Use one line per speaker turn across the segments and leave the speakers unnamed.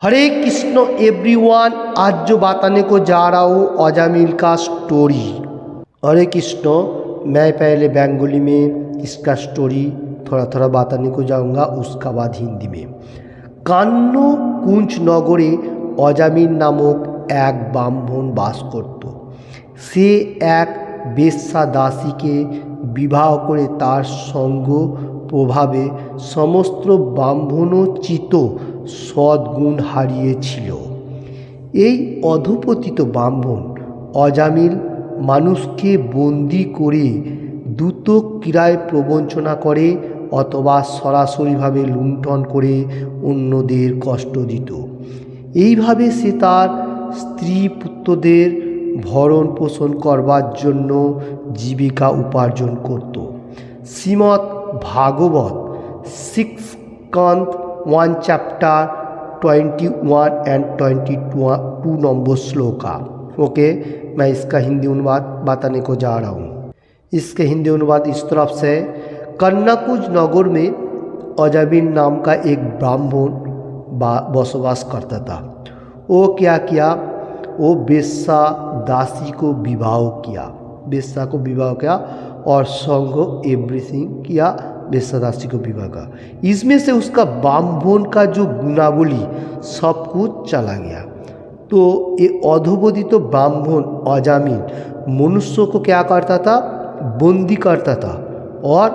हरे Krishna everyone. आज जो बताने को जा रहा हूँ अजामिल का स्टोरी। हरे कृष्ण। मैं पहले बंगाली में इसका स्टोरी थोड़ा थोड़ा बताने को जाऊँगा, उसका बाद हिंदी में। कान्नो कुंज नगरे अजामिल नामक एक ब्राह्मण बास करत। से एक बेश्या दासी के विवाह करे तार संग प्रभावे समस्त ब्राह्मणोचित सद्गुण हारिয়েছিল। এই অধপতিত ব্রাহ্মণ অজামিল মানুষকে বন্দি করে দ্রুত ক্রীড়ায় প্রবঞ্চনা করে অথবা সরাসরিভাবে লুণ্ঠন করে অন্যদের কষ্ট দিত। এইভাবে সে তার স্ত্রী পুত্রদের ভরণ পোষণ করবার জন্য জীবিকা উপার্জন করত। শ্রীমদ্ भागवत 6 स्कंद 1 chapter 21 and 22 number shloka. Okay, मैं इसका हिंदी अनुवाद बताने को जा रहा हूँ। इसके हिंदी अनुवाद इस तरफ से। कन्नाकुज नगर में अजामिल नाम का एक ब्राह्मण बसवास करता था। वो क्या किया, वो बेश्या दासी को विवाह किया, बेश्या को विवाह किया और संग एवरीथिंग किया, बेश्या दासी को विवाह का। इसमें से उसका ब्राह्मण का जो गुणावली सब कुछ चला गया। तो ये अधोपतित तो ब्राह्मण अजामिल मनुष्य को क्या करता था, बंदी करता था और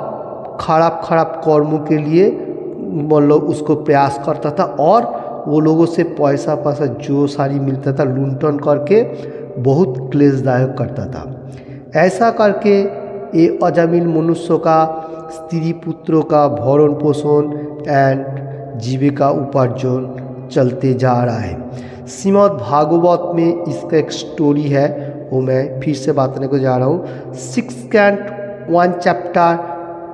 खराब खराब कर्मों के लिए मतलब उसको प्रयास करता था और वो लोगों से पैसा जो सारी मिलता था लूंटन करके बहुत क्लेशदायक करता था। ऐसा करके ये अजामिल मनुष्य का स्त्री पुत्रों का भरण पोषण एंड जीविका उपार्जन चलते जा रहा है। श्रीमद् भागवत में इसका एक स्टोरी है, वो मैं फिर से बताने को जा रहा हूँ। 6 स्कंद 1 chapter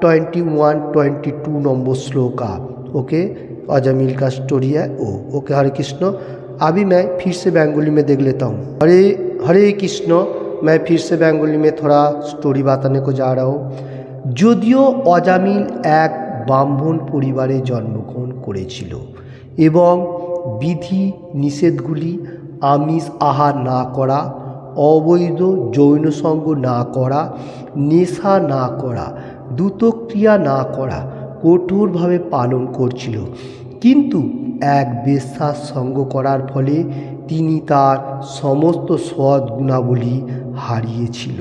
21-22 number shloka. Okay, Ajamil का स्टोरी है वो। ओके, हरे कृष्ण। अभी मैं फिर से बंगाली में देख लेता हूँ। हरे कृष्ण। मैं फिर से बंगाली में थोड़ा स्टोरी बताने को जा रहा हूँ। যদিও অজামিল এক ব্রাহ্মণ পরিবারে জন্মগ্রহণ করেছিল এবং বিধি নিষেধগুলি আমিষ আহার না করা, অবৈধ যৌন সঙ্গ না করা, নেশা না করা, দ্রুতক্রিয়া না করা কঠোরভাবে পালন করছিল, কিন্তু এক বেশ্যার সঙ্গ করার ফলে তিনি তার সমস্ত সদ্গুণাবলী হারিয়েছিল।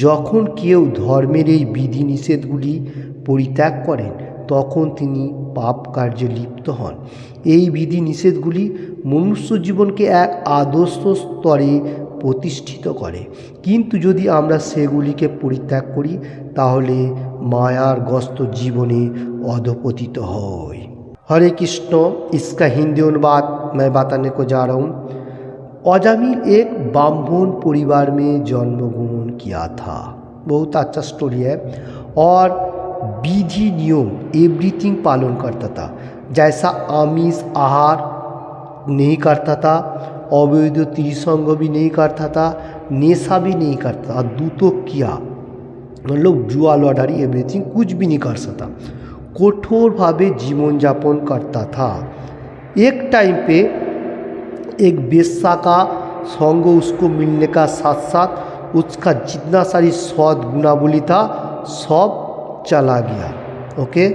যখন কেউ ধর্মের এই বিধি নিষেধগুলি পরিত্যাগ করেন তখন তিনি পাপ কার্যে লিপ্ত হন। এই বিধি নিষেধগুলি মনুষ্য জীবনকে এক আদর্শ স্তরে প্রতিষ্ঠিত করে, কিন্তু যদি আমরা সেগুলিকে পরিত্যাগ করি তাহলে মায়ার গ্রস্ত জীবনে অধপতিত হই। हरे कृष्ण। इसका हिंदी अनुवाद मैं बताने को जा रहा हूँ। अजामिल एक ब्राह्मण परिवार में जन्मग्रहण किया था। बहुत अच्छा स्टोरी है। और विधि नियम एवरीथिंग पालन करता था, जैसा आमिष आहार नहीं करता था, अवैध त्रिसंग भी नहीं करता था, नेशा भी नहीं करता था, दूतो किया मतलब जुआ लॉटरी एवरीथिंग कुछ भी नहीं कर सकता, कठोर भावे जीवन यापन करता था। एक टाइम पे एक बेश्या का संग उसको मिलने का साथ साथ उसका जितना सारी सद गुणावली था सब चला गया। ओके,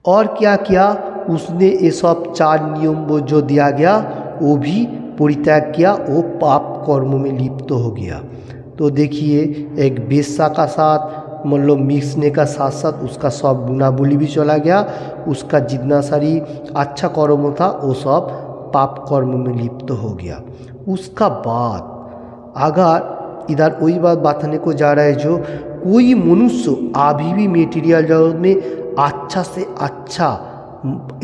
और क्या किया उसने, ये सब 4 नियम जो दिया गया वो भी परित्याग किया, वो पाप कर्म में लिप्त हो गया। तो देखिए, एक बेश्या का साथ मतलब मिक्सने का साथ साथ उसका सब गुणावली भी चला गया, उसका जितना सारी अच्छा कर्म था वो सब पाप कर्म में लिप्त हो गया। उसका बाद अगर इधर वही बात बताने को जा रहा है, जो कोई मनुष्य अभी भी मेटीरियल जगत में अच्छा से अच्छा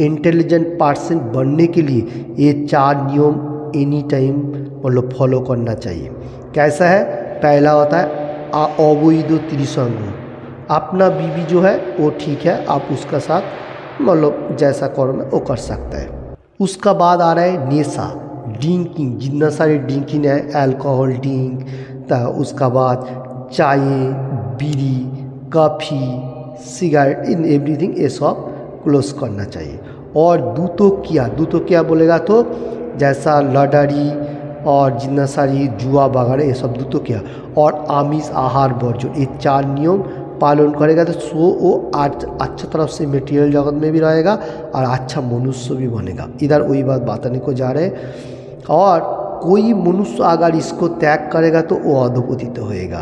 इंटेलिजेंट पर्सन बनने के लिए ये 4 नियम एनी टाइम मतलब फॉलो करना चाहिए। कैसा है, पहला होता है अवैध त्रिसंग। अपना बीवी जो है वो ठीक है, आप उसका साथ मतलब जैसा कर्म है वो कर सकता है। उसका बाद आ रहा है नेशा, ड्रिंकिंग, जितना सारे ड्रिंकिंग है, अल्कोहल ड्रिंक, उसका बाद चाय, बीड़ी, कॉफ़ी, सिगरेट, इन एवरीथिंग ये सब क्लोज करना चाहिए। और दूतो क्या बोलेगा तो जैसा लडारी और जितना सारी जुआ वगैरह ये सब दूतों किया, और आमिष आहार वर्जन, ये 4 नियम पालन करेगा तो सो वो अच्छा तरफ से मटेरियल जगत में भी रहेगा और अच्छा मनुष्य भी बनेगा। इधर वही बात बताने को जा रहे। और कोई मनुष्य अगर इसको त्याग करेगा तो वो अधोपतित होएगा।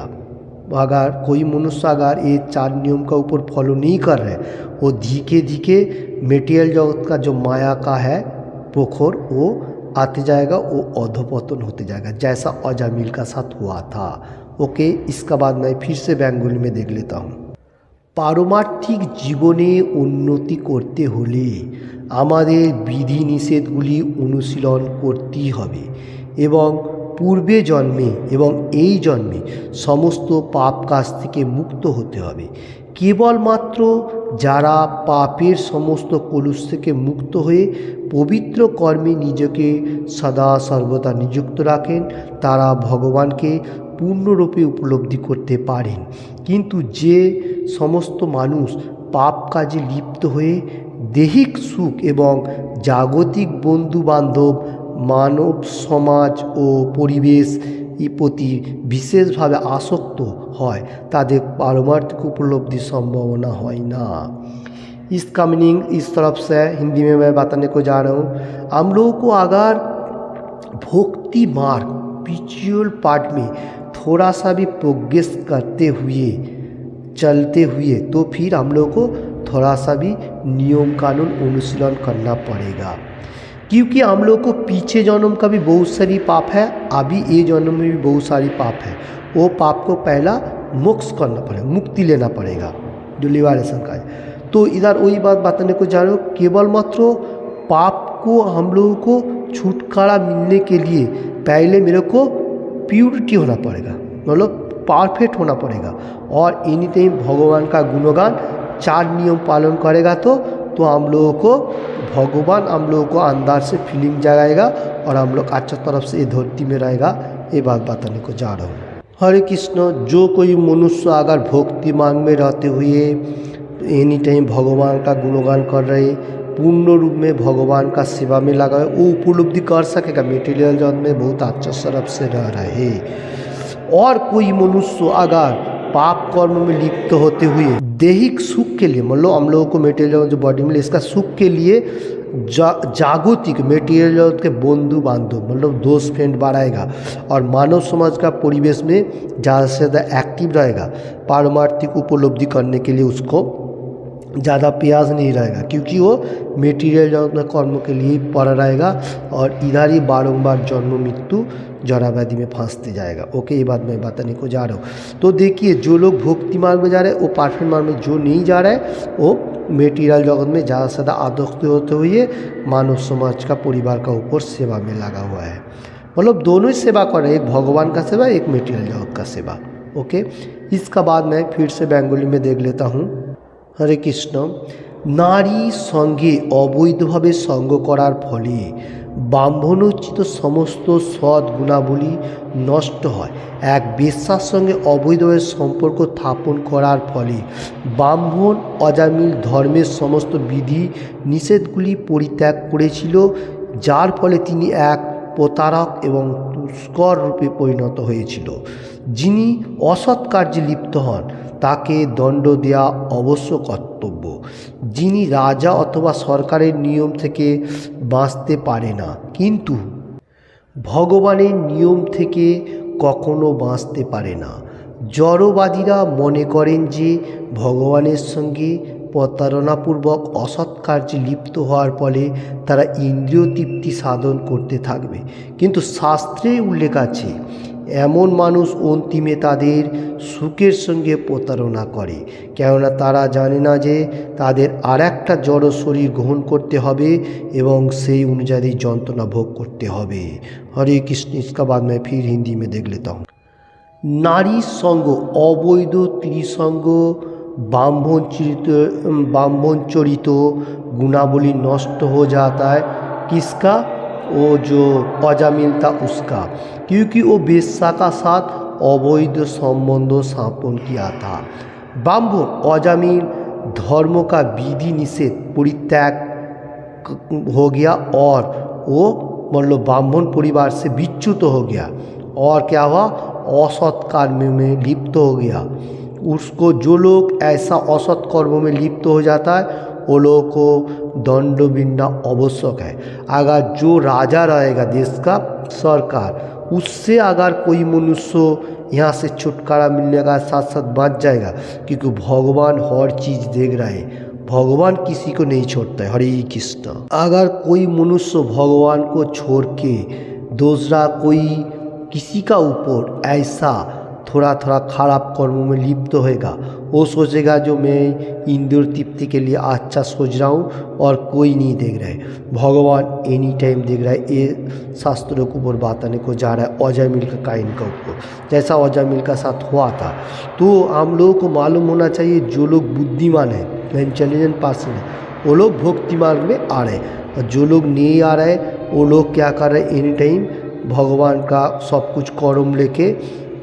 अगर कोई मनुष्य अगर ये 4 नियम का ऊपर फॉलो नहीं कर रहे, वो धीरे धीरे मटेरियल जगत का जो माया का है पोखर वो आते जाएगा, वो अधोपतन होते जाएगा, जैसा अजामिल का साथ हुआ था। ओके, इसका बाद मैं फिर से बेंगली में देख लेता हूँ। পারমার্থিক জীবনে উন্নতি করতে হলে আমাদের বিধিনিষেধগুলি অনুশীলন করতেই হবে এবং পূর্বে জন্মে এবং এই জন্মে সমস্ত পাপ কাজ থেকে মুক্ত হতে হবে। কেবলমাত্র যারা পাপের সমস্ত কলুষ থেকে মুক্ত হয়ে পবিত্র কর্মে নিজেকে সদা সর্বদা নিযুক্ত রাখেন তারা ভগবানকে পূর্ণরূপে উপলব্ধি করতে পারেন। কিন্তু যে সমস্ত মানুষ পাপ কাজে লিপ্ত হয়ে দৈহিক সুখ এবং জাগতিক বন্ধু বান্ধব মানব সমাজ ও পরিবেশ প্রতি বিশেষভাবে আসক্ত হয় তাদের पारमार्थिक उपलब्धि संभावना হয় না। इसका मीनिंग इस तरफ से हिंदी में मैं बताने को जा रहा हूँ। हम लोगों को अगर भक्ति मार्ग स्पिरिचुअल पार्ट में थोड़ा सा भी प्रोग्रेस करते हुए चलते हुए तो फिर हम लोग को थोड़ा सा भी नियम कानून अनुशीलन करना पड़ेगा, क्योंकि हम लोग को पीछे जन्म का भी बहुत सारी पाप है, अभी ये जन्म में भी बहुत सारी पाप है। वो पाप को पहला मोक्ष करना पड़ेगा, मुक्ति लेना पड़ेगा, जो लिबरेशन का है। तो इधर वही बात बताने को जा रहे हो, केवल मात्र पाप को हम लोगों को छुटकारा मिलने के लिए पहले मेरे को प्यूरिटी होना पड़ेगा, मतलब परफेक्ट होना पड़ेगा, और एनी टाइम भगवान का गुणगान 4 नियम पालन करेगा तो हम लोगों को भगवान हम लोगों को अंदर से फीलिंग जगाएगा और हम लोग अच्छा तरफ से ये धरती में रहेगा। ये बात बताने को जा रहा हूँ। हरे कृष्ण, जो कोई मनुष्य अगर भक्ति मार्ग में रहते हुए एनी टाइम भगवान का गुणगान कर रहे, पूर्ण रूप में भगवान का सेवा में लगा है, वो उपलब्धि कर सकेगा मटेरियल जगत में बहुत अच्छा तरफ से रह रहे। और कोई मनुष्य अगर पाप कर्म में लिप्त होते हुए दैहिक सुख के लिए, मतलब हम लोगों को मटेरियल जो बॉडी में इसका सुख के लिए जागतिक मटेरियल जगत के बंधु बांधव मतलब दोस्त फ्रेंड बढ़ाएगा और मानव समाज का परिवेश में ज़्यादा से ज़्यादा एक्टिव रहेगा, पारमार्थिक उपलब्धि करने के लिए उसको ज़्यादा प्रयास नहीं रहेगा, क्योंकि वो मटेरियल जगत में कर्म के लिए पड़ा रहेगा और इधर ही बारंबार जन्म मृत्यु जरा व्याधि में फंसते जाएगा। ओके, ये बात मैं बताने को जा रहा हूँ। तो देखिए, जो लोग भक्ति मार्ग में जा रहे हैं वो परफेक्ट मार्ग में, जो नहीं जा रहा है वो मटेरियल जगत में ज़्यादा से ज़्यादा आसक्त होते हुए मानव समाज का परिवार का ऊपर सेवा में लगा हुआ है, मतलब दोनों ही सेवा कर रहे हैं, एक भगवान का सेवा एक मटेरियल जगत का सेवा। ओके, इसका बाद मैं फिर से बेंगली में देख लेता हूँ। हरे कृष्ण, नारी संगे अवैधभावे संग करार फले ब्राह्मणोचित समस्त सद् गुणावली नष्ट হয়। এক বেশ্যার সঙ্গে অবৈধভাবে সম্পর্ক স্থাপন করার ফলে ব্রাহ্মণ অজামিল ধর্মের সমস্ত বিধি নিষেধগুলি পরিত্যাগ করেছিল, যার ফলে তিনি এক প্রতারক এবং তুষ্কর রূপে পরিণত হয়েছিল। যিনি অসৎ কার্যে লিপ্ত হন তাকে দণ্ড দেওয়া অবশ্য কর্তব্য। যিনি রাজা অথবা সরকারের নিয়ম থেকে বাঁচতে পারে না কিন্তু ভগবানের নিয়ম থেকে কখনো বাঁচতে পারে না। জড়বাদীরা মনে করেন যে ভগবানের সঙ্গে প্রতারণাপূর্বক অসৎ কার্যে লিপ্ত হওয়ার ফলে তারা ইন্দ্রিয় তৃপ্তি সাধন করতে থাকবে, কিন্তু শাস্ত্রে উল্লেখ আছে এমন মানুষ অন্তিমে তাদের সুখের সঙ্গে প্রতারণা করে, কেননা তারা জানে না যে তাদের আর একটা জড় শরীর গ্রহণ করতে হবে এবং সেই অনুযায়ী যন্ত্রণা ভোগ করতে হবে। हरे कृष्ण, इसका बाद मैं फिर हिंदी में देख लेता हूँ। नारी संग अवैध त्रिसंग ब्राह्मणचरित गुणावली नष्ट हो जाता है। किसका? वो जो अजामिल था उसका, क्योंकि वो वेश्या का साथ अवैध संबंध स्थापन किया था। ब्राह्मण अजामिल धर्म का विधि निषेध परित्याग हो गया और वो मान लो ब्राह्मण परिवार से विच्युत हो गया और क्या हुआ, असत कर्म में लिप्त हो गया। उसको जो लोग ऐसा असत कर्म में लिप्त हो जाता है वो लोगों को दंड बिना आवश्यक है। अगर जो राजा रहेगा देश का सरकार, उससे अगर कोई मनुष्य यहाँ से छुटकारा मिलने का साथ साथ बच जाएगा, क्योंकि भगवान हर चीज़ देख रहा है, भगवान किसी को नहीं छोड़ता है। हरे कृष्ण। अगर कोई मनुष्य भगवान को छोड़ के दूसरा कोई किसी का ऊपर ऐसा थोड़ा थोड़ा खराब कर्मों में लिप्त होएगा, वो सोचेगा जो मैं इंद्र तृप्ति के लिए अच्छा सोच रहा हूँ और कोई नहीं देख रहा है, भगवान एनी टाइम देख रहा है। ये शास्त्रों के ऊपर बताने को जा रहा है अजयमिल का काइन का ऊपर, जैसा अजयमिल का साथ हुआ था। तो हम लोगों को मालूम होना चाहिए जो लोग बुद्धिमान हैं, इंटेलिजेंट पर्सन है, वो लोग भक्ति मार्ग में आ रहे हैं, और जो लोग नहीं आ रहे वो लोग क्या कर रहे हैं, एनी टाइम भगवान का सब कुछ कर्म लेके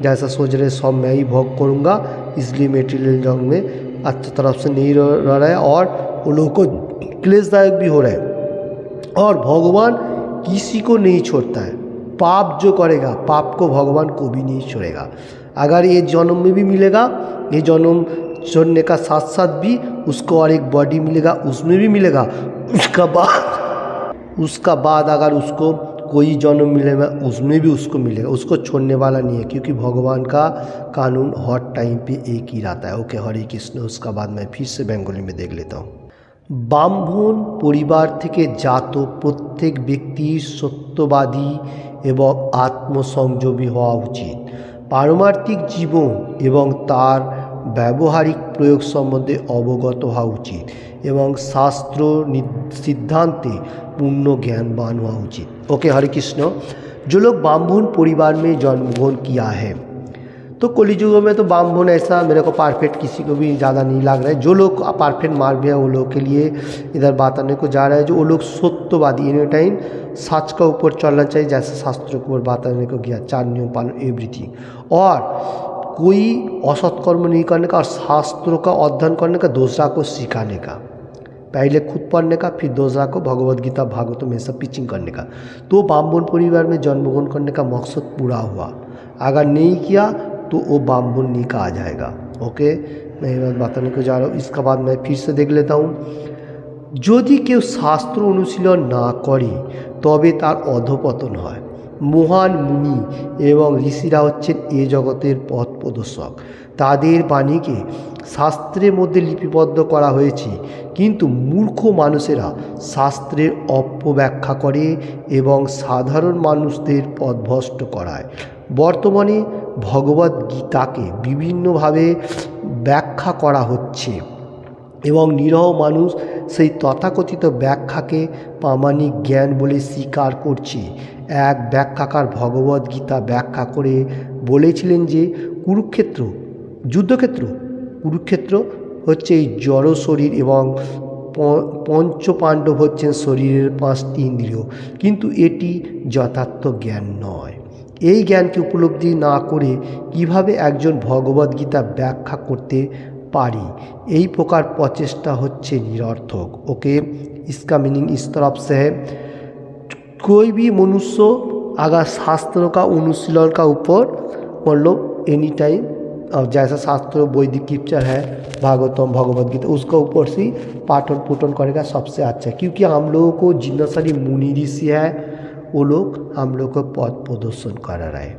जैसा सोच रहे सब मैं ही भोग करूँगा, इसलिए मेटीरियल जंग में अच्छी तरफ से नहीं रह रहा है और वो लोगों को क्लेशदायक भी हो रहा है। और भगवान किसी को नहीं छोड़ता है, पाप जो करेगा पाप को भगवान को भी नहीं छोड़ेगा। अगर ये जन्म में भी मिलेगा, ये जन्म छोड़ने का साथ साथ भी उसको और एक बॉडी मिलेगा, उसमें भी मिलेगा, उसका बाद अगर उसको कोई जन्म मिलेगा उसमें भी उसको मिलेगा, उसको छोड़ने वाला नहीं है, क्योंकि भगवान का कानून हर टाइम पे एक ही रहता है। ओके, हरे कृष्ण। उसका बाद मैं फिर से बंगाली में देख लेता हूँ। ব্রাহ্মণ পরিবার থেকে জাত প্রত্যেক ব্যক্তির সত্যবাদী এবং আত্মসংযমী হওয়া উচিত। পারমার্থিক জীবন এবং তার ব্যবহারিক প্রয়োগ সম্বন্ধে অবগত হওয়া উচিত এবং শাস্ত্র सिद्धांते पूर्ण ज्ञानवान हुआ उचित। ओके, हरे कृष्ण। जो लोग ब्राह्मण परिवार में जन्मग्रहण किया है, तो कलियुग में तो ब्राह्मण ऐसा मेरे को परफेक्ट किसी को भी ज़्यादा नहीं लग रहा है। जो लोग परफेक्ट मार भी है वो लोग के लिए इधर बताने को जा रहा है, जो वो लोग सत्यवादी एनी टाइम सच का ऊपर चलना चाहिए, जैसे शास्त्रों के ऊपर बताने को गया, 4 नियम पालन एवरीथिंग, और कोई असत कर्म नहीं करने का और शास्त्रों का अध्ययन करने का, दूसरा को सिखाने का, पहले खुद पढ़ने का फिर दूसरा को भगवद गीता भागवत में सब टीचिंग करने का। तो ब्राह्मण परिवार में जन्मग्रहण करने का मकसद पूरा हुआ। अगर नहीं किया तो वो ब्राह्मण नहीं कहा जाएगा। ओके, मैं ये बात बताने को जा रहा हूँ। इसका बाद मैं फिर से देख लेता हूँ। যদি কেউ শাস্ত্র অনুশীলন না করে তবে তার অধঃপতন হয়। মহান মুনি এবং ঋষিরা হচ্ছেন এ জগতের পথ প্রদর্শক। তাদের বাণীকে শাস্ত্রের মধ্যে লিপিবদ্ধ করা হয়েছে, কিন্তু মূর্খ মানুষেরা শাস্ত্রের অপব্যাখ্যা করে এবং সাধারণ মানুষদের পথভ্রষ্ট করায়। বর্তমানে ভগবদ গীতাকে বিভিন্নভাবে ব্যাখ্যা করা হচ্ছে এবং নিরহ মানুষ সেই তথাকথিত ব্যাখ্যাকে প্রামাণিক জ্ঞান বলে স্বীকার করছে। এক ব্যাখ্যাকার ভগবদ গীতা ব্যাখ্যা করে বলেছিলেন যে কুরুক্ষেত্র হচ্ছে এই জড় শরীর এবং পঞ্চপাণ্ডব হচ্ছেন শরীরের 5টি ইন্দ্রিয়, কিন্তু এটি যথার্থ জ্ঞান নয়। এই জ্ঞানকে উপলব্ধি না করে কিভাবে একজন ভগবদ্গীতা ব্যাখ্যা করতে पारी, यही प्रकार प्रचेष्टा होच्छे निरर्थक। ओके, इसका मीनिंग इस तरफ से है, कोई भी मनुष्य अगर शास्त्रों का अनुशीलन का ऊपर मतलब एनी टाइम, अब जैसा शास्त्र वैदिक स्क्रिप्चर है भागवतम भगवद गीता, उसका ऊपर से पाठन पुटन करेगा सबसे अच्छा, क्योंकि हम लोगों को जितना सारी मुनि ऋषि है वो लोग हम लोग को पथ प्रदर्शन कर रहे हैं।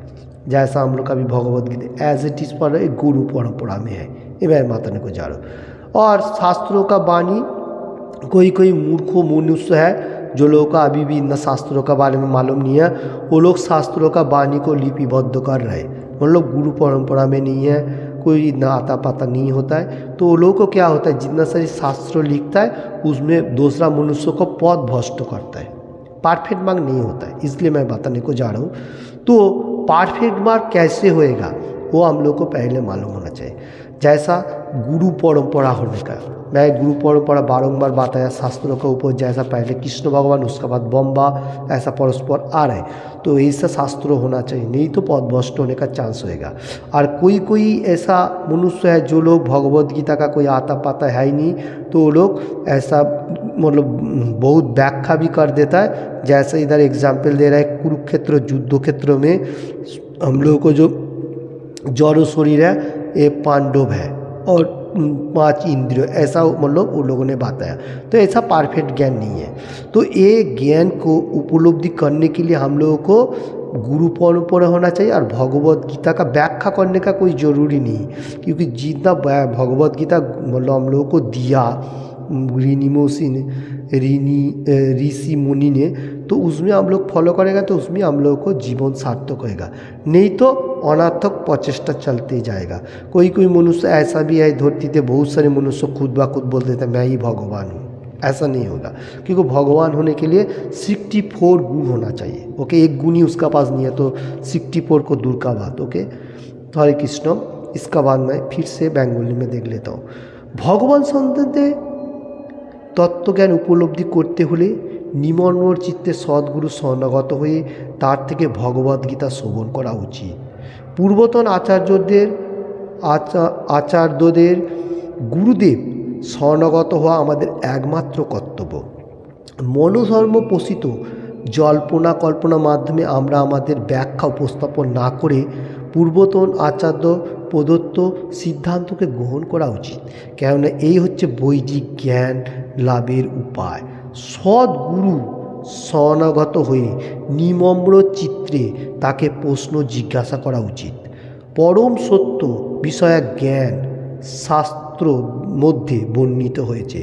जैसा हम लोग का भी Bhagavad Gita as it is पर गुरु परंपरा में है, ये मैं माताने को जा रहा हूँ। और शास्त्रों का वाणी कोई मूर्ख मनुष्य है जो लोगों का अभी भी इन शास्त्रों का बारे में मालूम नहीं है, वो लोग शास्त्रों का वाणी को लिपिबद्ध कर रहे हैं, मतलब गुरु परंपरा में नहीं है, कोई इतना आता पता नहीं होता है। तो वो लोगों को क्या होता है, जितना सारी शास्त्र लिखता है उसमें दूसरा मनुष्य को पथ भ्रष्ट करता है, परफेक्ट मार्ग नहीं होता है, इसलिए मैं बताने को जा रहा हूँ। तो परफेक्ट मार्ग कैसे होएगा वो हम लोग को पहले मालूम होना चाहिए। जैसा गुरु परंपरा होने का मैं गुरु परंपरा बारंबार बताया शास्त्रों के ऊपर, जैसा पहले कृष्ण भगवान उसके बाद बम्बा, ऐसा परस्पर आ रहे, तो ऐसा शास्त्र होना चाहिए, नहीं तो पदभ्रष्ट होने का चांस होएगा। और कोई ऐसा मनुष्य है जो लोग भगवद गीता का कोई आता पाता है ही नहीं, तो वो लोग ऐसा मतलब बहुत व्याख्या भी कर देता है। जैसे इधर एग्जाम्पल दे रहा है कुरुक्षेत्र युद्ध क्षेत्र में हम लोगों को जो जड़ शरीर है ये पांडव है और 5 इंद्रिय, ऐसा मतलब उन लोगों ने बताया। तो ऐसा परफेक्ट ज्ञान नहीं है। तो ये ज्ञान को उपलब्धि करने के लिए हम लोगों को गुरु परंपरा होना चाहिए, और भगवद गीता का व्याख्या करने का कोई ज़रूरी नहीं, क्योंकि जितना भगवद गीता मतलब हम लोगों को दिया ऋषि मुनि ने, तो उसमें हम लोग फॉलो करेगा तो उसमें हम लोगों को जीवन सार्थक होएगा, नहीं तो अनार्थक प्रचेष्टा चलते जाएगा। कोई मनुष्य ऐसा भी है धरती पे, बहुत सारे मनुष्य खुद ब खुद बोल देते हैं मैं ही भगवान हूँ, ऐसा नहीं होगा, क्योंकि भगवान होने के लिए 64 गुण होना चाहिए। ओके, एक गुण ही उसका पास नहीं है तो 64 को दूर का बात। ओके, तो हरे कृष्ण। इसका बाद मैं फिर से बेंगोली में देख लेता हूँ। भगवान সম্বন্ধে তত্ত্বজ্ঞান উপলব্ধি করতে হলে নিমগ্ন চিত্তে সদ্গুরু শরণাগত হয়ে তার থেকে ভগবদ্গীতা শ্রবণ করা উচিত। পূর্বতন আচার্যদের গুরুদেব শরণাগত হওয়া আমাদের একমাত্র কর্তব্য। মনোধর্ম পোষিত জল্পনা কল্পনার মাধ্যমে আমরা আমাদের ব্যাখ্যা উপস্থাপন না করে পূর্বতন আচার্য প্রদত্ত সিদ্ধান্তকে গ্রহণ করা উচিত, কেননা এই হচ্ছে বৈদিক জ্ঞান লাভের উপায়। সদ্গুরু শরণাগত হয়ে নিমম্র চিত্রে তাকে প্রশ্ন জিজ্ঞাসা করা উচিত। পরম সত্য বিষয়ক জ্ঞান শাস্ত্র মধ্যে বর্ণিত হয়েছে।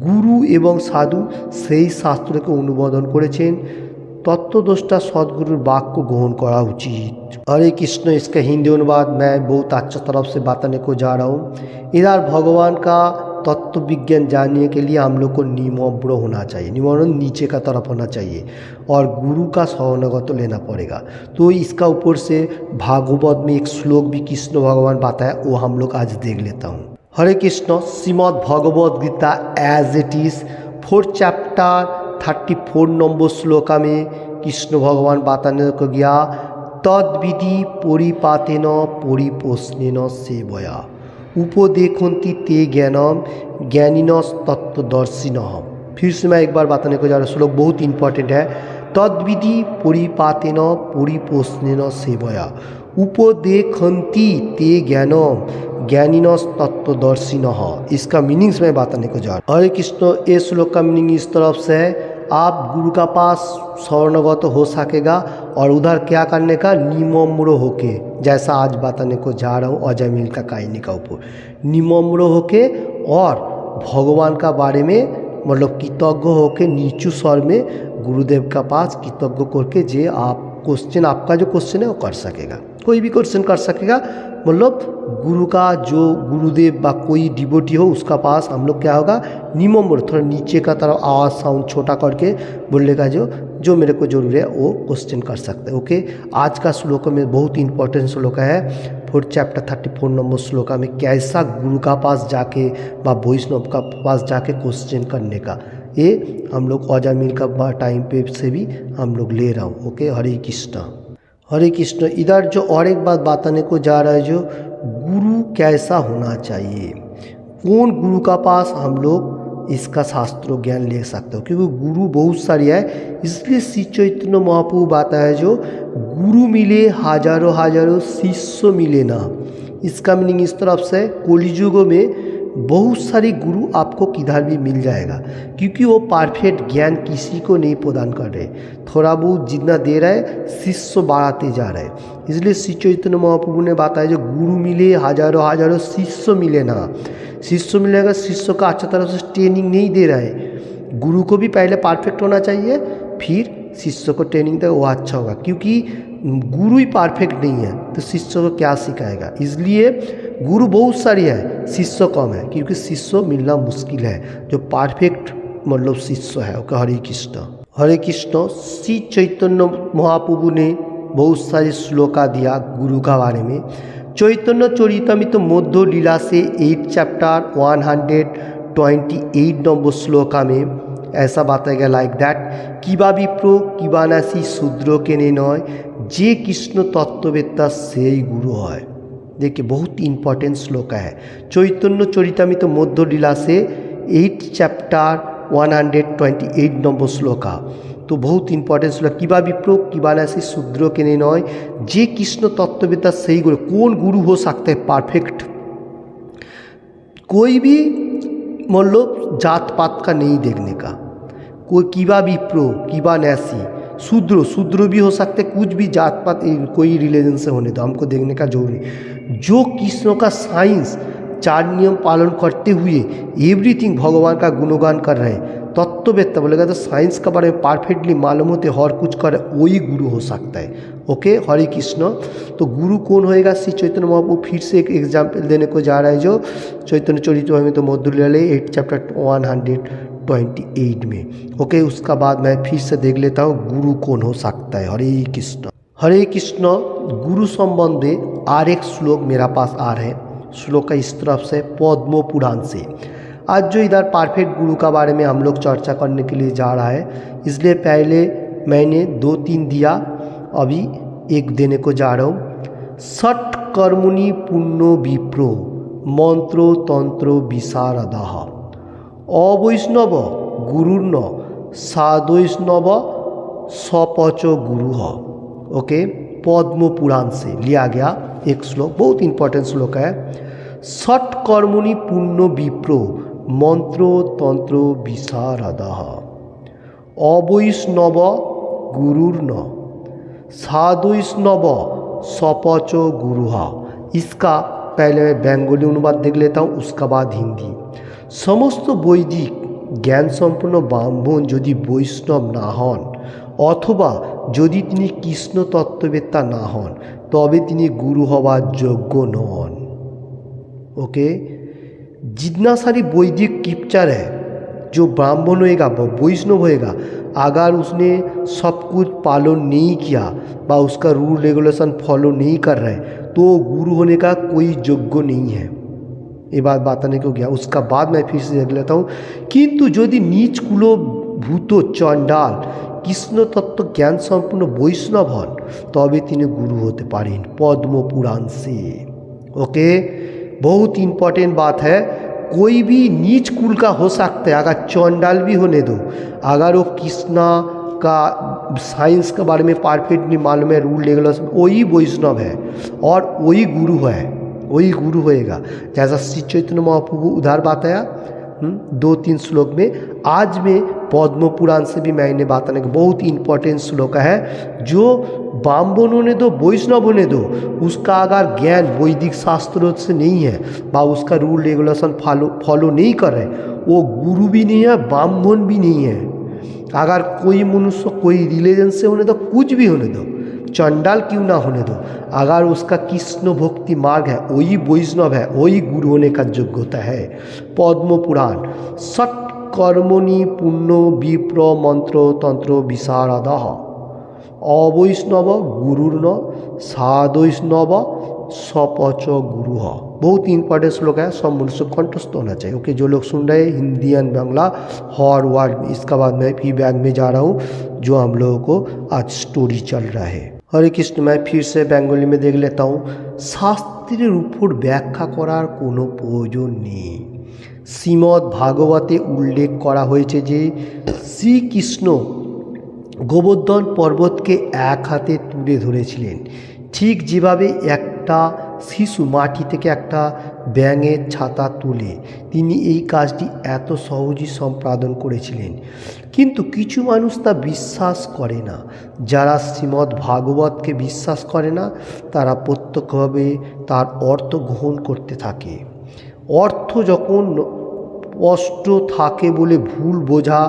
গুরু এবং সাধু সেই শাস্ত্রকে অনুমোদন করেছেন। तत्वदृष्टा सदगुरु वाक्य को ग्रहण करा उचित। हरे कृष्ण। इसका हिंदी अनुवाद मैं बहुत अच्छा तरफ से बताने को जा रहा हूँ। इधर भगवान का तत्व विज्ञान जानने के लिए हम लोग को निमग्न होना चाहिए, निमग्न नीचे का तरफ होना चाहिए, और गुरु का शरणागत लेना पड़ेगा। तो इसका ऊपर से भागवत में एक श्लोक भी कृष्ण भगवान बताया, वो हम लोग आज देख लेता हूँ। Hare Krishna. Shrimad Bhagavad Gita as it is 4th chapter 34 number shloka में कृष्ण भगवान बताने को गया, तद्विधि परिपातेन परिपोषणेन सेवया उपदेखन्ति ते ज्ञानम ज्ञानिनस् तत्वदर्शिनः। फिर से मैं एक बार बताने को जा रहा हूँ, श्लोक बहुत इंपॉर्टेंट है। तद्विधि परिपातेन परिपोषणेन सेवया उपदेखन्ति ते ज्ञानम ज्ञानिनस् तत्वदर्शिनः। इसका मीनिंग्स मैं बताने को जा रहा हूँ। हरे कृष्ण। ये श्लोक का मीनिंग इस तरफ से है, आप गुरु का पास शरणागत हो सकेगा और उधर क्या करने का, निमम्र होके, जैसा आज बताने को जा रहा हूँ अजयमिल का कहानी का ऊपर, निमम्र होके और भगवान का बारे में मतलब कृतज्ञ होके नीचू स्वर में गुरुदेव का पास कृतज्ञ करके जे आप क्वेश्चन, आपका जो क्वेश्चन है वो कर सकेगा, कोई भी क्वेश्चन कर सकेगा। मतलब गुरु का जो गुरुदेव बा कोई डिवोटी हो उसका पास हम लोग क्या होगा, निमम्र, थोड़ा नीचे का तरफ आवाज़ साउंड छोटा करके बोलने का जो मेरे को जरूर है वो क्वेश्चन कर सकते हैं। ओके, आज का श्लोक में बहुत इंपॉर्टेंट श्लोक है 4th चैप्टर 34 नंबर श्लोका में, कैसा गुरु का पास जाके बा वैष्णव का पास जाके क्वेश्चन करने का, ये हम लोग अजामिल का टाइम पे से भी हम लोग ले रहा हूँ। ओके, हरे कृष्ण। हरे कृष्ण। इधर जो और एक बात बताने को जा रहा है, जो गुरु कैसा होना चाहिए, कौन गुरु का पास हम लोग इसका शास्त्रों ज्ञान ले सकते हो, क्योंकि गुरु बहुत सारी है। इसलिए श्री चैतन्य महाप्रभु बात है जो गुरु मिले हजारों हजारों शिष्य मिले ना। इसका मीनिंग इस तरफ से, कलियुगों में बहुत सारे गुरु आपको किधर भी मिल जाएगा, क्योंकि वो परफेक्ट ज्ञान किसी को नहीं प्रदान कर रहे, थोड़ा बहुत जितना दे रहा है शिष्य बढ़ाते जा रहे हैं। इसलिए श्री चैतन्य महाप्रभु ने बताया जो गुरु मिले हजारों हजारों शिष्य मिले ना। शिष्य मिलेगा, शिष्य का अच्छा तरह से ट्रेनिंग नहीं दे रहा है। गुरु को भी पहले परफेक्ट होना चाहिए, फिर शिष्य को ट्रेनिंग देगा, वो अच्छा होगा, क्योंकि गुरु ही परफेक्ट नहीं है तो शिष्य को क्या सिखाएगा। इसलिए गुरु बहुत सारी है, शिष्य कम है, क्योंकि शिष्य मिलना मुश्किल है जो परफेक्ट मतलब शिष्य है। ओके, हरे कृष्ण। हरे कृष्ण। श्री चैतन्य महाप्रभु ने बहुत सारे श्लोका दिया गुरु का बारे में। चैतन्य चरितमृत मध्य लीला से 8th चैप्टर 28 नंबर श्लोका में ऐसा बताया गया लाइक दैट किबा विप्र किबा नासी शूद्र के ने नय जे कृष्ण तत्ववेत्ता सेई गुरु है। देखिए बहुत इंपॉर्टेंट श्लोका है, चैतन्य चरितामृत मध्य लीला से 8 चैप्टर 128 नंबर श्लोका। तो बहुत इंपॉर्टेंट श्लोक, किबा विप्रो किबा नासी शूद्र के ने नय जे कृष्ण तत्ववेत्ता सही गुरु। कौन गुरु हो सकता है परफेक्ट? कोई भी मान लो जात पात का नहीं देखने का, कोई किबा विप्रो किबा नासी शूद्र भी हो सकते, कुछ भी जात पात कोई रिलीजन से होने दो, हमको देखने का जरूरी। जो कृष्ण का साइंस 4 नियम पालन करते हुए एवरीथिंग भगवान का गुणगान कर रहे हैं, तत्ववेत्ता बोलेगा तो साइंस के बारे में परफेक्टली मालूम होते हर कुछ कर, वही गुरु हो सकता है। ओके, हरे कृष्ण। तो गुरु कौन होएगा? श्री चैतन्य महाप्रभु फिर से एक एग्जाम्पल देने को जा रहा है, जो चैतन्य चरितामृत मध्य लीला 8 चैप्टर 128 में। ओके, उसका बाद मैं फिर से देख लेता हूँ गुरु कौन हो सकता है। हरे कृष्ण। हरे कृष्ण। गुरु संबंधे और एक श्लोक मेरा पास आ रहा है, श्लोक का इस तरफ से पद्म पुराण से। आज जो इधर परफेक्ट गुरु का बारे में हम लोग चर्चा करने के लिए जा रहा है, इसलिए पहले मैंने 2-3 दिया, अभी एक देने को जा रहा हूँ। षट कर्मुनि पुण्यो विप्रो मंत्रो तंत्रो विशारदः अवैष्णव गुरुर्न साधैष्णव सपचो गुरु। ओके, पद्म पुराण से लिया गया एक श्लोक, बहुत इंपॉर्टेंट श्लोक है। षट कर्मुनि पुण्यो विप्रो मंत्रो तंत्रो विशारदः अवैष्णव गुरुर्न साधुष्णव सपचो गुरु। इसका पहले मैं बेंगोली अनुवाद देख लेता हूँ, उसका बाद हिंदी। समस्त वैदिक ज्ञान सम्पन्न ब्राह्मण यदि वैष्णव ना हन अथवा यदि तिनि कृष्ण तत्ववेत्ता ना हन तबे तिनि गुरु हवार योग्य नन। ओके, जितना सारी वैदिक स्क्रिप्चर है, जो ब्राह्मण होएगा वैष्णव होएगा, अगर उसने सब कुछ पालन नहीं किया व उसका रूल रेगुलेशन फॉलो नहीं कर रहे तो गुरु होने का कोई योग्य नहीं है। ये बात बताने को गया, उसका बाद मैं फिर से देख लेता हूँ। किंतु यदि नीच कुलो भूतो चंडाल कृष्ण तत्व ज्ञान संपन्न वैष्णव हन तबे तिनि गुरु होते पारेन, पद्म पुराण से। ओके, बहुत इंपॉर्टेंट बात है। कोई भी नीच कुल का हो सकता है, अगर चंडाल भी होने दो, अगर वो कृष्णा का साइंस के बारे में परफेक्टली मालूम है, रूल रेगुलेशन, वही वैष्णव है और वही गुरु है, वही गुरु होएगा। जैसा श्री चैतन्य महाप्रभु उधार बताया 2-3 श्लोक में। आज में पद्म पुराण से भी मैंने बताने का बहुत इंपॉर्टेंट श्लोक है। जो ब्राह्मण होने दो वैष्णव होने दो, उसका अगर ज्ञान वैदिक शास्त्रों से नहीं है व उसका रूल रेगुलेशन फॉलो नहीं कर रहे, वो गुरु भी नहीं है, ब्राह्मण भी नहीं है। अगर कोई मनुष्य कोई रिलीजन से होने दो, कुछ भी होने दो, चंडाल क्यों ना होने दो, अगर उसका कृष्ण भक्ति मार्ग है, वही वैष्णव है, वही गुरु होने का योग्यता है। पद्म पुराण। षट कर्मणि पुण्यो विप्र मंत्रो तंत्रो विशारदः अवैष्णव गुरुर्न साधैष्णव सपच गुरु। बहुत इंपॉर्टेंट श्लोक है, सब मनुष्य कंठस्थ होना चाहिए। ओके, जो लोग सुन रहे हैं Hindi and Bangla her word में। इसका बाद मैं फीडबैक में जा रहा हूँ, जो हम लोगों को आज स्टोरी चल रहा है। हरे कृष्ण। मैं फिर से बेंगली में देख लेता हूँ। शास्त्रेर ऊपर व्याख्या करार कोनो प्रयोजन नेই। শ্রীমদ্ ভাগবতে উল্লেখ করা হয়েছে যে শ্রীকৃষ্ণ গোবর্ধন পর্বতকে এক হাতে তুলে ধরেছিলেন, ঠিক যেভাবে একটা শিশু মাটি থেকে একটা ব্যাঙের ছাতা তুলে তিনি এই কাজটি এত সহজেই সম্পাদন করেছিলেন। কিন্তু কিছু মানুষ তা বিশ্বাস করে না। যারা শ্রীমদ্ ভাগবতকে বিশ্বাস করে না তারা প্রত্যক্ষভাবে তার অর্থ গ্রহণ করতে থাকে। অর্থ যখন স্পষ্ট থাকে বলে ভুল বোঝা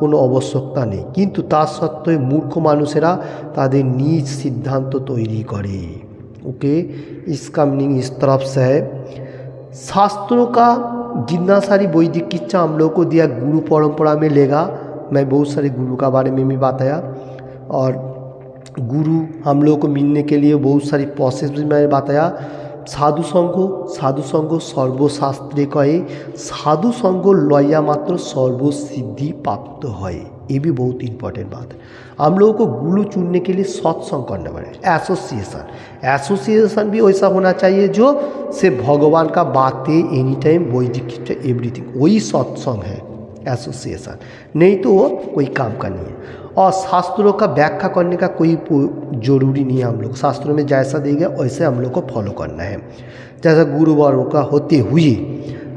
কোনো আবশ্যকতা নেই, কিন্তু তার সত্ত্বেও মূর্খ মানুষেরা তাদের নিজ সিদ্ধান্ত তৈরি করে। ओके, इसका मीनिंग इस तरफ से है। शास्त्रों का जितना सारी वैदिक शिक्षा हम लोग को दिया गुरु परंपरा में लेगा। मैं बहुत सारे गुरु का बारे में भी बताया और गुरु हम लोग को मिलने के लिए बहुत सारी प्रोसेस भी मैंने बताया। साधुसंग सर्वशास्त्रे कहे, साधुसंग लया मात्र सर्वसिद्धि प्राप्त है। ये भी बहुत इंपॉर्टेंट बात है। हम लोगों को गुरु चुनने के लिए सत्संग करना पड़ेगा। एसोसिएशन भी वैसा होना चाहिए जो से भगवान का बातें एनी टाइम वैदिक एवरीथिंग, वही सत्संग है एसोसिएशन, नहीं तो वो कोई काम का नहीं है। और शास्त्रों का व्याख्या करने का कोई ज़रूरी नहीं है। हम लोग शास्त्रों में जैसा देगा वैसे हम लोग को फॉलो करना है। जैसा गुरुवारों का होते हुए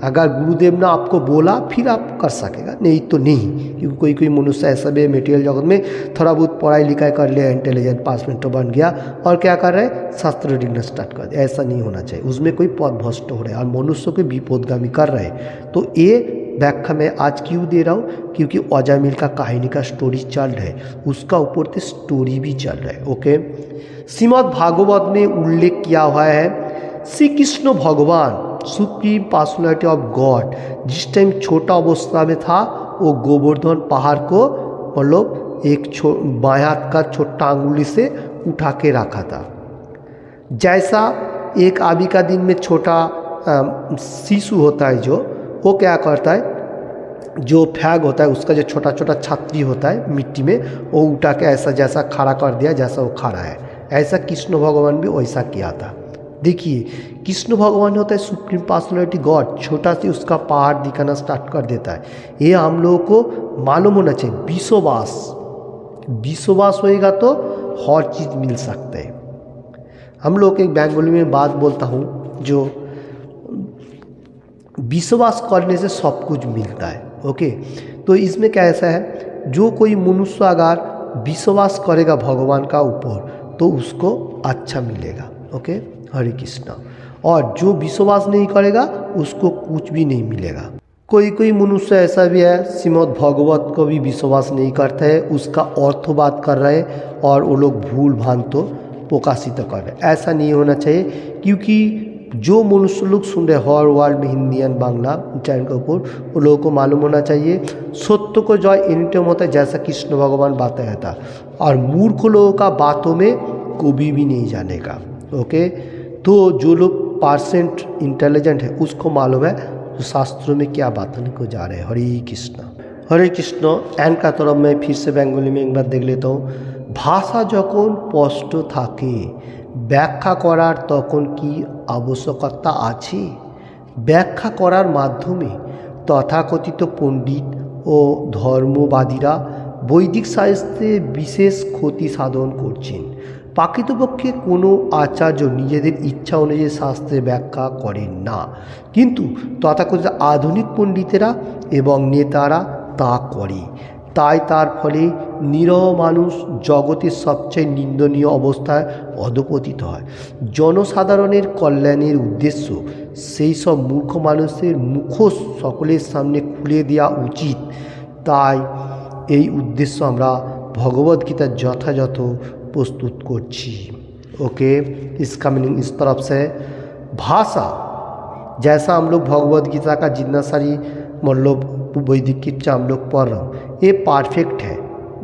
अगर गुरुदेव ने आपको बोला फिर आप कर सकेगा, नहीं तो नहीं। क्योंकि कोई मनुष्य ऐसा भी मेटेरियल जगत में थोड़ा बहुत पढ़ाई लिखाई कर लिया, इंटेलिजेंट 5 मिनट बन गया और क्या कर रहे हैं, शास्त्र रीडना स्टार्ट कर दिया। ऐसा नहीं होना चाहिए। उसमें कोई पद भ्रष्ट हो रहा है और मनुष्य को विपदगामी कर रहे हैं। तो ये व्याख्या मैं आज क्यों दे रहा हूँ, क्योंकि अजामिल का कहानी का स्टोरी चल रहा है, उसका ऊपर से स्टोरी भी चल रहा है। ओके, श्रीमद् भागवत में उल्लेख किया हुआ है श्री कृष्ण भगवान सुप्रीम पर्सनालिटी ऑफ गॉड जिस टाइम छोटा अवस्था में था वो गोवर्धन पहाड़ को मतलब एक बाएं हाथ का छोटा अंगुली से उठा के रखा था। जैसा एक आबी का दिन में छोटा शिशु होता है जो वो क्या करता है, जो फैग होता है उसका जो छोटा छोटा छतरी होता है मिट्टी में, वो उठा के ऐसा जैसा खड़ा कर दिया जैसा वो खड़ा है। ऐसा कृष्ण भगवान भी वैसा किया था। देखिए कृष्ण भगवान होता है सुप्रीम पर्सनालिटी गॉड, छोटा से उसका पहाड़ दिखाना स्टार्ट कर देता है। ये हम लोगों को मालूम होना चाहिए। विश्वास होएगा तो हर चीज़ मिल सकता है। हम लोग एक बंगाली में बात बोलता हूँ, जो विश्वास करने से सब कुछ मिलता है। ओके, तो इसमें क्या ऐसा है, जो कोई मनुष्य अगर विश्वास करेगा भगवान का ऊपर तो उसको अच्छा मिलेगा। ओके, हरे कृष्णा। और जो विश्वास नहीं करेगा उसको कुछ भी नहीं मिलेगा। कोई मनुष्य ऐसा भी है श्रीमद् भागवत को भी विश्वास नहीं करता है, उसका अर्थ बात कर रहे हैं और वो लोग भूल भ्रांत प्रकाशित कर रहे हैं। ऐसा नहीं होना चाहिए, क्योंकि जो मनुष्य लोग सुन रहे हर वर्ल्ड में हिंदी एंड बांग्ला चैनल के ऊपर, वो लोगों को मालूम होना चाहिए सत्य को जय एनी टाइम होता है, जैसा कृष्ण भगवान बताया था। और मूर्ख लोगों का बातों में कभी भी नहीं जानेगा। ओके, तो जो लोग % इंटेलिजेंट है उसको मालूम है तो शास्त्रों में क्या बताने को जा रहे हैं। हरे कृष्ण। एंड का तरफ मैं फिर से बंगाली में एक बार देख लेता हूँ। भाषा যখন স্পষ্ট থাকে ব্যাখ্যা করার তখন কি আবশ্যকতা আছে? ব্যাখ্যা করার মাধ্যমে তথাকথিত পণ্ডিত ও ধর্মবাদীরা বৈদিক সাহিত্যে বিশেষ ক্ষতি সাধন করছেন। প্রকৃতপক্ষে কোনো আচার্য নিজেদের ইচ্ছা অনুযায়ী শাস্ত্রের ব্যাখ্যা করেন না, কিন্তু তথাকথিত আধুনিক পণ্ডিতেরা এবং নেতারা তা করে। তাই তার ফলে নিরহ মানুষ জগতের সবচেয়ে নিন্দনীয় অবস্থায় অধপতিত হয়। জনসাধারণের কল্যাণের উদ্দেশ্য সেই সব মূর্খ মানুষের মুখোশ সকলের সামনে খুলে দেওয়া উচিত। তাই এই উদ্দেশ্য আমরা ভগবদ্গীতার যথাযথ प्रस्तुत करছি। ओके, इसका मीनिंग इस तरफ से भाषा, जैसा हम लोग भगवद गीता का जितना सारी मतलब वैदिक किच्चा हम लोग पढ़ रहे हैं, ये परफेक्ट है,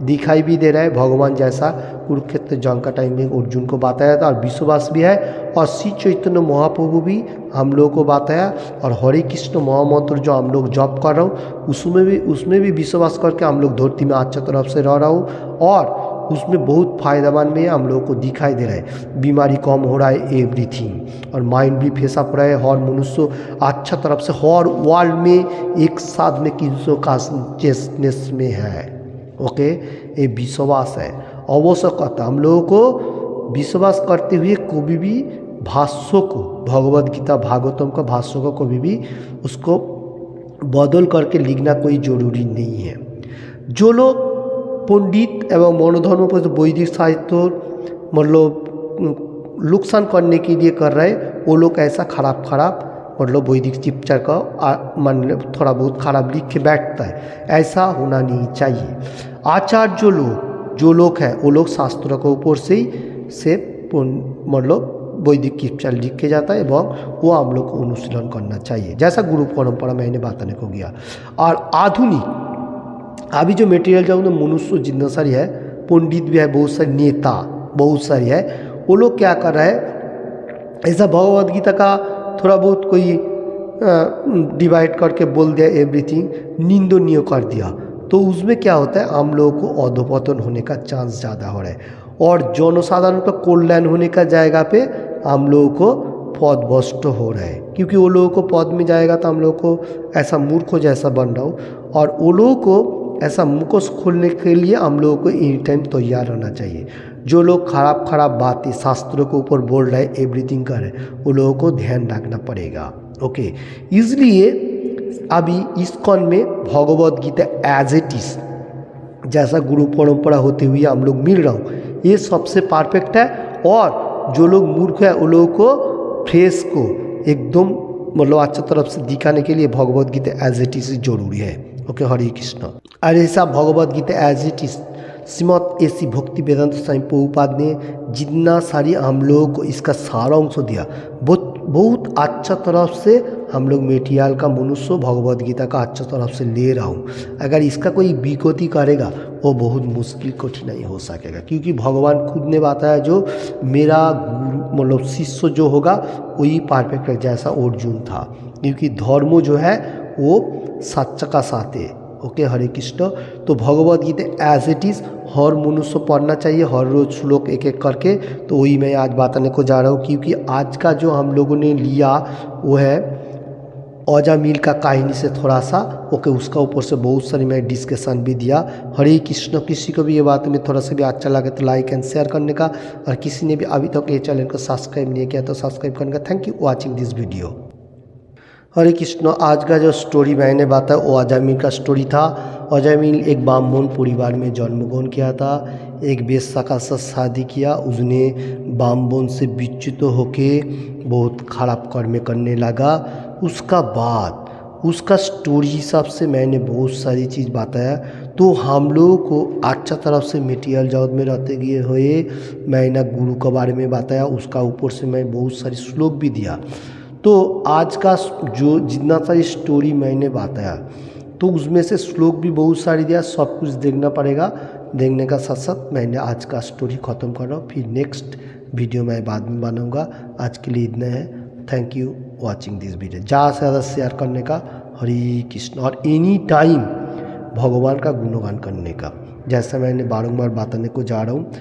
दिखाई भी दे रहा है। भगवान जैसा कुरुक्षेत्र जंग का टाइम में अर्जुन को बताया था और विश्वास भी है। और श्री चैतन्य महाप्रभु भी हम लोग को बताया। और हरे कृष्ण महामंत्र जो हम लोग जप कर रहा हूँ उसमें भी विश्वास करके हम लोग धरती में अच्छा तरफ से रह रहा हूँ और उसमें बहुत फ़ायदेमंद में हम लोगों को दिखाई दे रहा है। बीमारी कम हो रहा है एवरीथिंग, और माइंड भी फ्रेश अप रहा है। हर मनुष्य अच्छा तरफ से हर वर्ल्ड में एक साथ में किसो कॉन्शियसनेस में है। ओके, ये विश्वास है आवश्यकता। हम लोगों को विश्वास करते हुए कभी भी भाष्यों को, भगवद गीता भागवतम का भाष्यों को कभी भी उसको बदल करके लिखना कोई ज़रूरी नहीं है। जो लोग पंडित एवं मनोधर्म पर वैदिक साहित्य मतलब नुकसान करने के लिए कर रहे हैं, वो लोग ऐसा खराब मतलब वैदिक पिक्चर का मान थोड़ा बहुत खराब लिख के बैठता है। ऐसा होना नहीं चाहिए। आचार्य जो लोग हैं वो लोग शास्त्रों के ऊपर से मतलब वैदिक पिक्चर लिख के जाता है एवं वो हम लोग को अनुशीलन करना चाहिए, जैसा गुरु परंपरा मैंने बताने को गया। और आधुनिक अभी जो मटेरियल जो मनुष्य जितना सारी है, पंडित भी है, बहुत सारे नेता बहुत सारी है, वो लोग क्या कर रहे हैं, ऐसा भगवद गीता का थोड़ा बहुत कोई डिवाइड करके बोल दिया, एवरीथिंग निंदनीय कर दिया, तो उसमें क्या होता है, हम लोगों को अधोपतन होने का चांस ज़्यादा हो रहा है और जनसाधारण का कल्याण होने का जाएगा पे हम लोगों को पद भ्रष्ट हो रहा है, क्योंकि वो लोगों को पद में जाएगा तो हम लोगों को ऐसा मूर्खों जैसा बन रहा हो, और वो लोगों को ऐसा मुखोश खोलने के लिए हम लोगों को एनी टाइम तैयार रहना चाहिए। जो लोग खराब खराब बातें शास्त्रों के ऊपर बोल रहे हैं, एवरीथिंग कर रहे हैं, वो लोगों को ध्यान रखना पड़ेगा। ओके, इसलिए अभी इस्कॉन में Bhagavad Gita as it is जैसा गुरु परंपरा होते हुए हम लोग मिल रहा हूँ, ये सबसे परफेक्ट है। और जो लोग मूर्ख है वो लोगों को फ्रेश को एकदम मतलब अच्छा तरफ से दिखाने के लिए Bhagavad Gita as it is जरूरी है। ओके, हरे कृष्ण। और ऐसा Bhagavad Gita as it is Shrimad AC भक्ति वेदांत स्वामी प्रभुपाद ने जितना सारी हम लोगों को इसका सारा अंश दिया, बहुत अच्छा तरफ से हम लोग मेटेरियल का मनुष्य भगवद गीता का अच्छा तरफ से ले रहा हूँ। अगर इसका कोई विकृति करेगा वो बहुत मुश्किल कठिनाई हो सकेगा, क्योंकि भगवान खुद ने बताया जो मेरा गुरु मतलब शिष्य जो होगा वही परफेक्ट है, जैसा अर्जुन था, क्योंकि धर्म जो है वो सच्चा का साथ है। ओके, हरे कृष्ण। तो Bhagavad Gita as it is हर मनुष्य पढ़ना चाहिए, हर रोज श्लोक एक एक करके। तो वही मैं आज बताने को जा रहा हूँ, क्योंकि आज का जो हम लोगों ने लिया वो है अजामिल का कहानी से थोड़ा सा। ओके, उसका ऊपर से बहुत सारी मैं डिस्कशन भी दिया। हरे कृष्ण। किसी को भी ये बात में थोड़ा सा भी अच्छा लगे तो लाइक एंड शेयर करने का, और किसी ने भी अभी तक ये चैनल को सब्सक्राइब नहीं किया तो सब्सक्राइब करने का। Thank you watching this video. Hare Krishna. आज का जो स्टोरी मैंने बताया वो अजामिल का स्टोरी था। अजामिल एक ब्राह्मण परिवार में जन्मग्रहण किया था, एक वेश्या का साथ शादी किया। उसने ब्राह्मण से विच्युत होके बहुत खराब कर्म करने लगा। उसका बाद उसका स्टोरी हिसाब से मैंने बहुत सारी चीज़ बताया। तो हम लोगों को अच्छा तरफ से मेटेरियल जगत में रहते गए हुए मैंने गुरु के बारे में बताया, उसका ऊपर से मैं बहुत सारी श्लोक भी दिया। तो आज का जो जितना सारी स्टोरी मैंने बताया तो उसमें से श्लोक भी बहुत सारी दिया, सब कुछ देखना पड़ेगा। देखने का साथ साथ मैंने आज का स्टोरी ख़त्म कर रहा हूँ, फिर नेक्स्ट वीडियो मैं बाद में बनाऊँगा। आज के लिए इतना है। Thank you watching this video. ज़्यादा से ज़्यादा शेयर करने का। हरे कृष्ण। और एनी टाइम भगवान का गुणगान करने का, जैसा मैंने बारंबार बताने को जा रहा हूँ।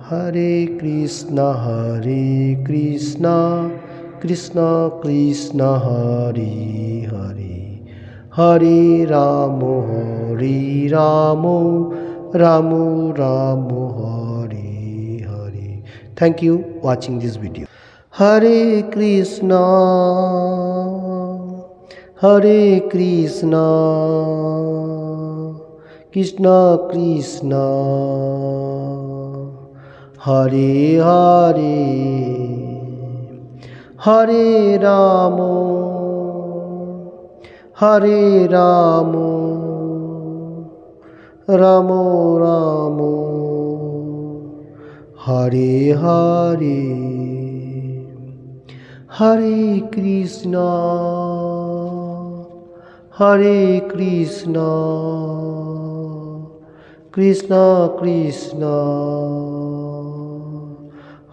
Hare Krishna Krishna Krishna Hare Hare, Hare Ram Ram Ram Hare Hare. Thank you watching this video. Hare Krishna Krishna Krishna Hare Hare, Hare Ram Ram Ram Hare Hare, Hare Krishna Krishna Krishna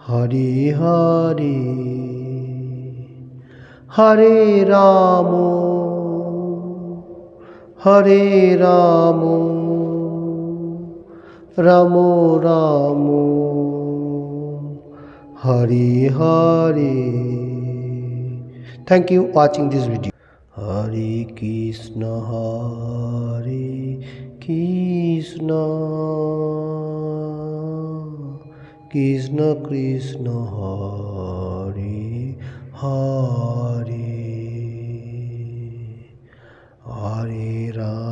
Hare Hare, Hare Ram Ram Ram Hare Hare. Thank you watching this video. Hare Krishna Krishna Krishna Hare Hare, Hare Ram